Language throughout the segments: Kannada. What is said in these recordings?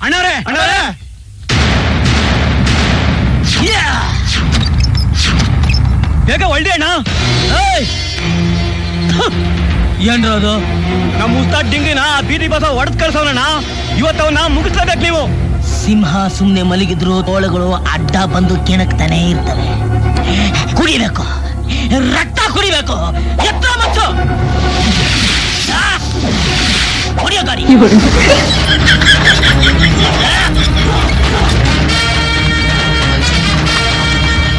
ಅಣ್ಣವ್ರೆ ಬೇಗ ಒಳ್ಳೆ ಅಣ್ಣ. ಏನ್ರ ಅದು? ನಮ್ಮ ಉಸ್ತಾದ್ ಡಿಂಗಿನ ಬೀದಿ ಬಸ ಹೊಡೆದ್ ಕಳ್ಸವನಣ್ಣ. ಇವತ್ತವನ್ನ ಮುಗಿಸ್ಲೇಬೇಕು ನೀವು. ಸಿಂಹ ಸುಮ್ನೆ ಮಲಗಿದ್ರು ತೋಳುಗಳು ಅಡ್ಡ ಬಂದು ಕೆಣಕ್ತಾನೆ ಇರ್ತವೆ. ಕುಡಿಬೇಕು, ರಕ್ತ ಕುಡಿಬೇಕು. ಎತ್ತರ ಮಚ್ಚು ಹೊಡಿಯೋ ಗಾಡಿ.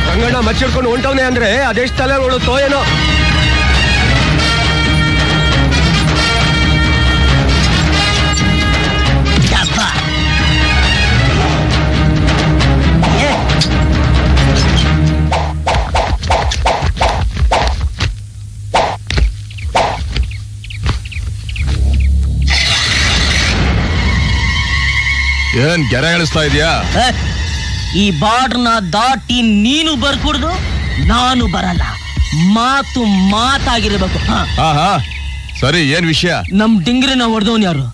ರಂಗಣ್ಣ ಮಚ್ಚಿಡ್ಕೊಂಡು ಹೊಂಟವನೆ ಅಂದ್ರೆ ಅದೆಷ್ಟು ತಲೆ ನೋಡುತ್ತೋ ಏನೋ. ಏನ್ ಗೆರೆ ಹೇಳಿಸ್ತಾ ಇದೀಯಾ? ಈ ಬಾರ್ಡ್ರನ್ನ ದಾಟಿ ನೀನು ಬರ್ಕೂಡ್ದು, ನಾನು ಬರಲ್ಲ. ಮಾತು ಮಾತಾಗಿರ್ಬೇಕು. ಸರಿ, ಏನ್ ವಿಷಯ? ನಮ್ ಡಿಂಗ್ರಿನ ಹೊಡೆದವನ್ ಯಾರು?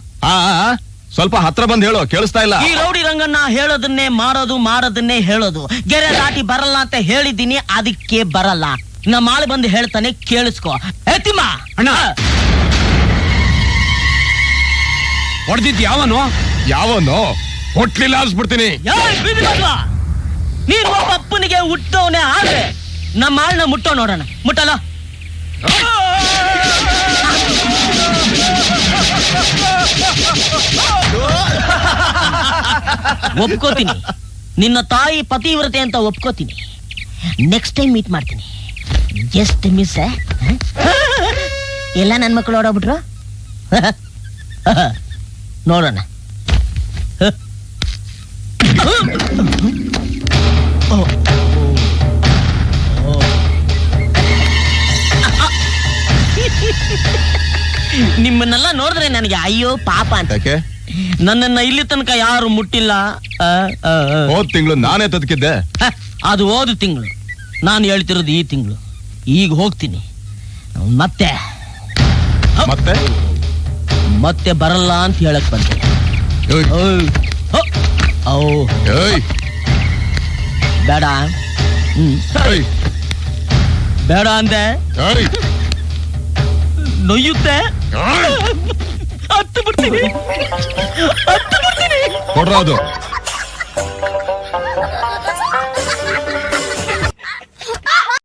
ಸ್ವಲ್ಪ ಹತ್ರ ಬಂದ್ ಹೇಳು, ಕೇಳಿಸ್ತಾ ಇಲ್ಲ. ಈ ರೌಡಿ ರಂಗನ್ನ ಹೇಳೋದನ್ನೇ ಮಾಡೋದು, ಮಾಡೋದನ್ನೇ ಹೇಳೋದು. ಗೆರೆ ದಾಟಿ ಬರಲ್ಲ ಅಂತ ಹೇಳಿದ್ದೀನಿ, ಅದಕ್ಕೆ ಬರಲ್ಲ. ನಮ್ಮ ಆಳು ಬಂದು ಹೇಳ್ತಾನೆ, ಕೇಳಿಸ್ಕೊ. ತಿಮ್ಮ ಅಣ್ಣ, ಹೊಡೆದಿದ್ ಯಾವನು ಹೊಟ್ಲಿಲ್ಲ ಅನ್ಸ್ಬಿಡ್ತೀನಿ. ನೀನ್ ಒಬ್ಬ ಅಪ್ಪನಿಗೆ ಹುಟ್ಟವನೇ ಆದ್ರೆ ನಮ್ಮ ಆಳ್ನ ಮುಟ್ಟೋ ನೋಡೋಣ. ಮುಟ್ಟಲ್ಲ? ಒಪ್ಕೋತೀನಿ, ನಿನ್ನ ತಾಯಿ ಪತಿವ್ರತೆ ಅಂತ ಒಪ್ಕೋತೀನಿ. ನೆಕ್ಸ್ಟ್ ಟೈಮ್ ಮೀಟ್ ಮಾಡ್ತೀನಿ. Just miss. ಎಲ್ಲ ನನ್ನ ಮಕ್ಕಳು ಓಡೋಗ್ಬಿಟ್ರು. ನೋಡೋಣ. ನಿಮ್ಮನ್ನೆಲ್ಲ ನೋಡಿದ್ರೆ ನನಗೆ ಅಯ್ಯೋ ಪಾಪ ಅಂತ. ನನ್ನನ್ನ ಇಲ್ಲಿ ತನಕ ಯಾರು ಮುಟ್ಟಿಲ್ಲ. ಹೋದ್ ತಿಂಗಳು ನಾನೇ ತದಕಿದ್ದೆ. ಅದು ಹೋದ ತಿಂಗಳು. ನಾನು ಹೇಳ್ತಿರೋದು ಈ ತಿಂಗಳು. ಈಗ ಹೋಗ್ತೀನಿ, ಮತ್ತೆ ಮತ್ತೆ ಮತ್ತೆ ಬರಲ್ಲ ಅಂತ ಹೇಳಕ್ ಬಂದೆ. ಬೇಡ, ಬೇಡ ಅಂದೆ. ನೊಯ್ಯುತ್ತೆ. ಹತ್ತು ಬಿಡ್ತೀನಿ. ಕೊಡ್ರ ಅದು.